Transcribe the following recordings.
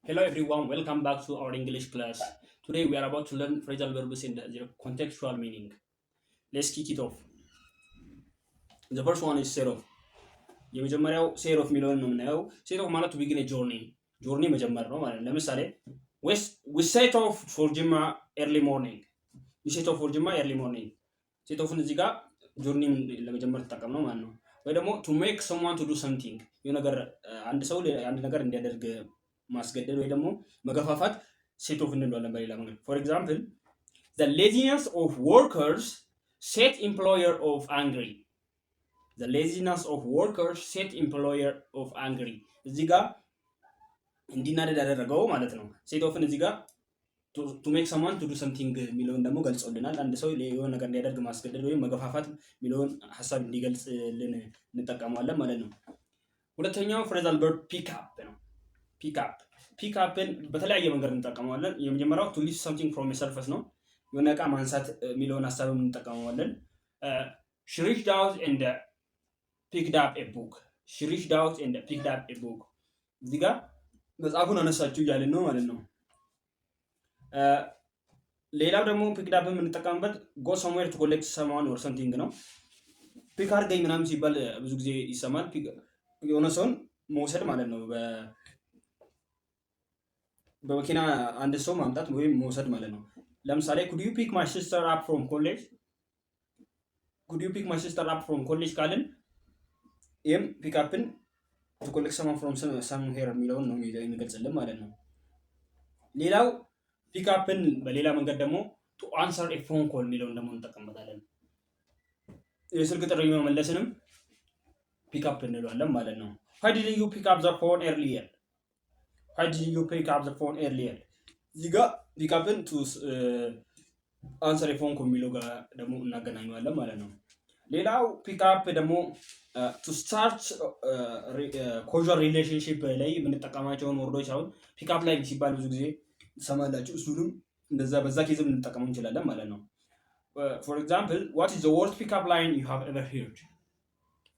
Hello everyone, welcome back to our English class. Today we are about to learn phrasal verbs in their contextual meaning. Let's kick it off. The first one is set off. የመጀመሪያው ሴት ኦፍ የሚለውን ነው የምናየው። ሴት ኦፍ ማለት ቢግን ጆርኒ መጀመር ነው ማለት ነው። ለምሳሌ we set off for Jimma early morning. we set off for Jimma early morning. ሴት ኦፍን እዚህ ጋር ጆርኒን ለመጀመር ተጠቀም ነው ማለት ነው። ወይ ደግሞ to make someone to do something የሆነ ነገር አንድ ሰው አንድ ነገር እንዲያደርግ ማስገደድ ወይ ደግሞ መገፋፋት ሴት ኦፍ እንለዋለን በሌላ መንገድ። ፎር ኤግዛምፕል the laziness of workers set employer of angry. the laziness of workers set employer of angry. እዚህ ጋር እንዲናደድ ያደረገው ማለት ነው። ሴት ኦፍን እዚህ ጋር to make someone to do something የሚለውን ደግሞ ገልጾልናል። አንድ ሰው የሆነ ነገር እንዲያደርግ ማስገደድ ወይም መገፋፋት የሚለውን ሀሳብ እንዲገልጽልን እንጠቀመዋለን ማለት ነው። ሁለተኛው ፍሬዛል ቨርብ ፒክ አፕ ነው። ፒክ አፕን በተለያየ መንገድ እንጠቀመዋለን። የመጀመሪያው to lift something from a surface ነው። የሆነ እቃ ማንሳት የሚለውን ሀሳብም እንጠቀመዋለን። she reached out and picked up a book. she reached out and picked up a book. እዚህ ጋር መጽሐፉን አነሳችሁ እያልን ነው ማለት ነው። ሌላው ደግሞ ፒክድ አፕ የምንጠቀምበት go somewhere to collect someone or something ነው። ፒክ አድርገኝ ምናምን ሲባል ብዙ ጊዜ ይሰማል። የሆነ ሰውን መውሰድ ማለት ነው። በመኪና አንድ ሰው ማምጣት ወይም መውሰድ ማለት ነው። ለምሳሌ could you pick my sister up from college? could you pick my sister up from college ካልን ይህም ፒክ አፕን to collect someone from somewhere የሚለውን ነው የሚገልጽልን ማለት ነው። ሌላው ፒክ አፕን በሌላ መንገድ ደግሞ to answer a phone call የሚለውን ደግሞ እንጠቀምበታለን። የስልክ ጥሪ መመለስንም ፒክ አፕ እንለዋለን ማለት ነው። why did you pick up the phone earlier? why did you pick up the phone earlier? እዚህ ጋር ፒክ አፕን to answer a phone call የሚለው ጋር ደግሞ እናገናኘዋለን ማለት ነው። ሌላው ፒክ አፕ ደግሞ to start causal relationship ላይ የምንጠቀማቸውን ወርዶች አሁን ፒክ አፕ ላይ ሲባል ብዙ ጊዜ ሰማላችሁ። እሱንም እንደዛ በዛ ኬዝም እንጠቀመው እንችላለን ማለት ነው። for example, what is the worst pickup line you have ever heard?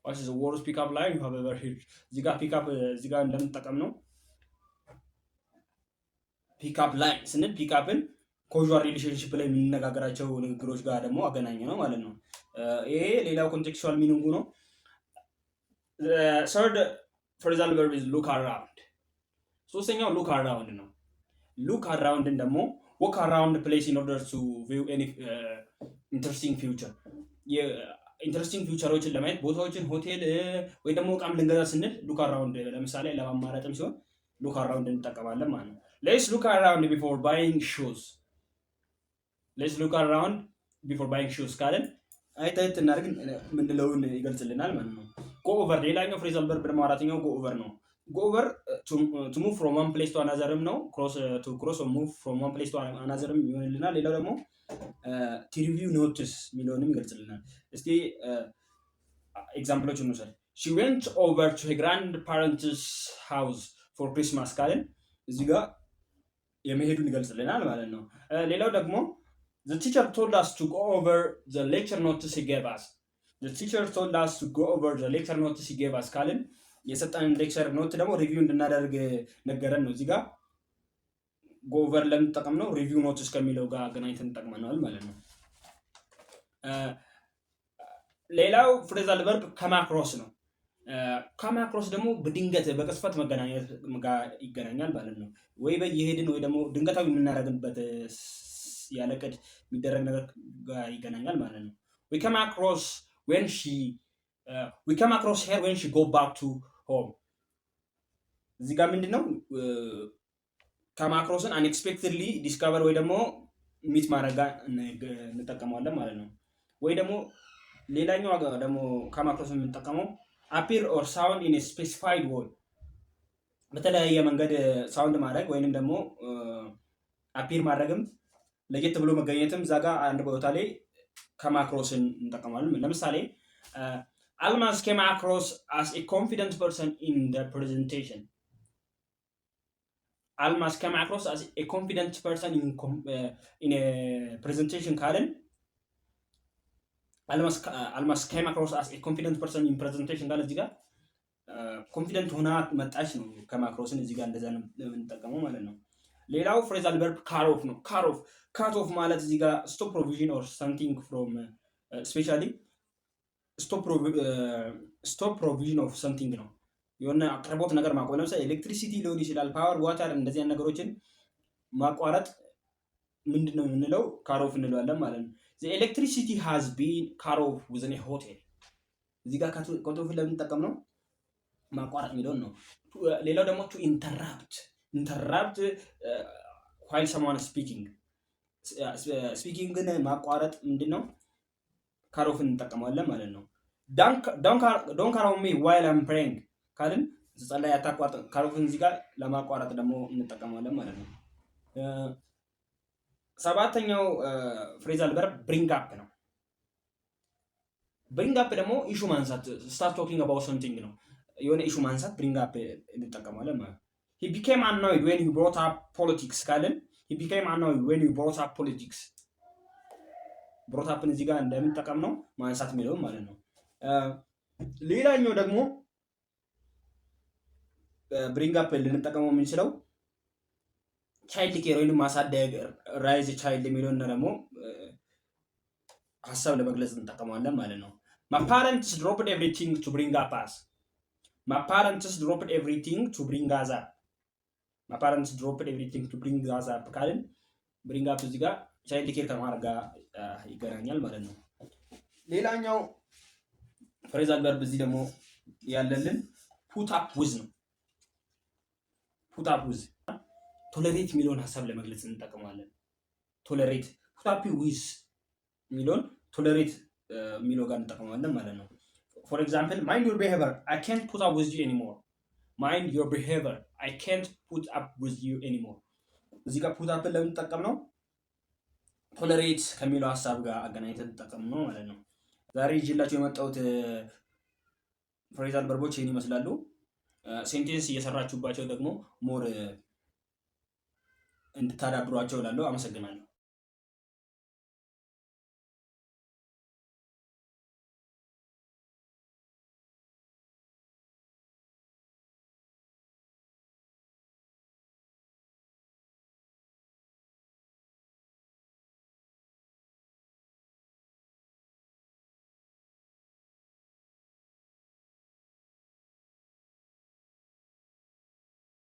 what is the worst pickup line you have ever heard? እዚህ ጋር ፒክ አፕ እዚህ ጋር እንደምንጠቀም ነው። ፒክ አፕ ላይን ስንል ፒክ አፕን ኮዡዋል ሪሌሽንሺፕ ላይ የምንነጋገራቸው ንግግሮች ጋር ደግሞ አገናኘ ነው ማለት ነው። ይሄ ሌላው ኮንቴክስቹዋል ሚኒንጉ ነው። third phrasal verb is look around. ሶስተኛው look around ነው። look around ደግሞ walk around the place in order to view any interesting future. ኢንተረስቲንግ ፊውቸሮችን ለማየት ቦታዎችን፣ ሆቴል ወይ ደግሞ እቃም ልንገዛ ስንል ሉክ አራውንድ ለምሳሌ ለማማረጥም ሲሆን ሉክ አራውንድ እንጠቀማለን ማለት ነው። ሌትስ ሉክ አራውንድ ቢፎር ባይንግ ሹዝ። ሌትስ ሉክ አራውንድ ቢፎር ባይንግ ሹዝ ካለን አይተት እናድርግ ምንለውን ይገልጽልናል ማለት ነው። ጎ ኦቨር ሌላኛው ፍሬዛል ቨርብ ደግሞ አራተኛው ጎ ኦቨር ነው። go over to move from one place to another ነው። cross or move from one place to another ይሆንልናል። ሌላው ደግሞ to review notice የሚለውንም ይገልጽልናል። እስቲ ኤግዛምፕሎችን እንውሰድ። she went over to her grandparents house for Christmas ካልን እዚህ ጋር የመሄዱን ይገልጽልናል ማለት ነው። ሌላው ደግሞ the teacher told us to go over the lecture notes he gave us. the teacher told us to go over the lecture notes he gave us ካልን የሰጠንን ሌክቸር ኖት ደግሞ ሪቪው እንድናደርግ ነገረን ነው። እዚህ ጋር ጎቨር ለምንጠቀም ነው ሪቪው ኖትስ ከሚለው ጋር አገናኝተን እንጠቅመናል ማለት ነው። ሌላው ፍሬዛል ቨርብ ከማክሮስ ነው። ከማክሮስ ደግሞ በድንገት በቅጽበት መገናኘት ጋር ይገናኛል ማለት ነው። ወይ በየሄድን ወይ ደግሞ ድንገታዊ የምናደርግበት ያለቀድ የሚደረግ ነገር ጋር ይገናኛል ማለት ነው። we come across her when she go back to home. እዚህ ጋር ምንድነው ከማክሮስን አንኤክስፔክትድሊ ዲስከቨር ወይ ደግሞ ሚት ማድረግ እንጠቀመዋለን ማለት ነው። ወይ ደግሞ ሌላኛው ደግሞ ከማክሮስ የምንጠቀመው appear or sound in a specified way በተለያየ መንገድ ሳውንድ ማድረግ ወይንም ደግሞ appear ማድረግም ለየት ብሎ መገኘትም እዛ ጋር አንድ ቦታ ላይ ከማክሮስን እንጠቀማለን። ለምሳሌ Almas came across as a confident person in the presentation. Almas came across as a confident person in a presentation ካልን Almas came across as a confident person in presentation ካልን እዚህ ጋር ኮንፊደንት ሆና መጣች ነው። ከማክሮስን እዚህ ጋር እንደዛ ነው የምንጠቀመው ማለት ነው። ሌላው ፍሬዛል ቨርብ ካት ኦፍ ነው። ካት ኦፍ ማለት እዚህ ጋር ስቶፕ ፕሮቪዥን ኦር ሰምቲንግ ፍሮም ስፔሻሊ ስቶፕ ፕሮቪዥን ኦፍ ሰምቲንግ ነው። የሆነ አቅርቦት ነገር ማቆም፣ ለምሳሌ ኤሌክትሪሲቲ ሊሆን ይችላል፣ ፓወር፣ ዋተር፣ እንደዚህ አይነት ነገሮችን ማቋረጥ ምንድን ነው የምንለው? ካት ኦፍ እንለዋለን ማለት ነው። the electricity has been cut off within a hotel። እዚህ ጋር ካት ኦፍ ለምንጠቀም ነው ማቋረጥ የሚለውን ነው። ሌላው ደግሞ to interrupt while someone speaking ግን ማቋረጥ ምንድነው? ካት ኦፍ እንጠቀማለን ማለት ነው። don't cut off me while I'm praying ካልን ጸላይ አታቋርጥ፣ ካት ኦፍን እዚህ ጋር ለማቋረጥ ደግሞ እንጠቀማለን ማለት ነው። ሰባተኛው ፍሬዛል ቨርብ ብሪንግ አፕ ነው። ብሪንግ አፕ ደግሞ ኢሹ ማንሳት፣ ስታርት ቶኪንግ አባውት ሰምቲንግ ነው። የሆነ ኢሹ ማንሳት ብሪንግ አፕ እንጠቀማለን ማለት ነው። he became annoyed when you brought up politics ካልን he became annoyed when you brought up politics brought upን እዚህ ጋር እንደምንጠቀም ነው ማንሳት የሚለውን ማለት ነው። ሌላኛው ደግሞ ብሪንግ አፕ ልንጠቀመው የምንችለው ቻይልድ ኬር ወይንም ማሳደግ፣ ራይዝ ቻይልድ የሚለውን ደግሞ ሀሳብ ለመግለጽ እንጠቀመዋለን ማለት ነው። my parents dropped everything to bring up us my parents dropped everything to bring us up my parents dropped everything to bring us up ካልን ብሪንግ አፕ እዚህ ጋር ቻይልድ ኬር ከማድረግ ጋር ይገናኛል ማለት ነው። ሌላኛው ፍሬዛል ቨርብ እዚህ ደግሞ ያለልን ፑት አፕ ዊዝ ነው። ፑት አፕ ዊዝ ቶለሬት የሚለውን ሀሳብ ለመግለጽ እንጠቀማለን። ቶለሬት ፑት አፕ ዊዝ የሚለውን ቶለሬት የሚለው ጋር እንጠቀማለን ማለት ነው። ፎር ኤግዛምፕል ማይንድ ዩር ቢሄቪየር አይ ካንት ፑት አፕ ዊዝ ዩ ኤኒሞር ማይንድ ዩር ቢሄቪየር አይ ካንት ፑት አፕ ዊዝ ዩ ኤኒሞር። እዚህ ጋር ፑት አፕን ለምንጠቀም ነው ቶለሬት ከሚለው ሀሳብ ጋር አገናኝተን እንጠቀም ነው ማለት ነው። ዛሬ ይዤላችሁ የመጣሁት ፍሬዛል ቨርቦች ይህን ይመስላሉ። ሴንቴንስ እየሰራችሁባቸው ደግሞ ሞር እንድታዳብሯቸው እላለሁ። አመሰግናለሁ።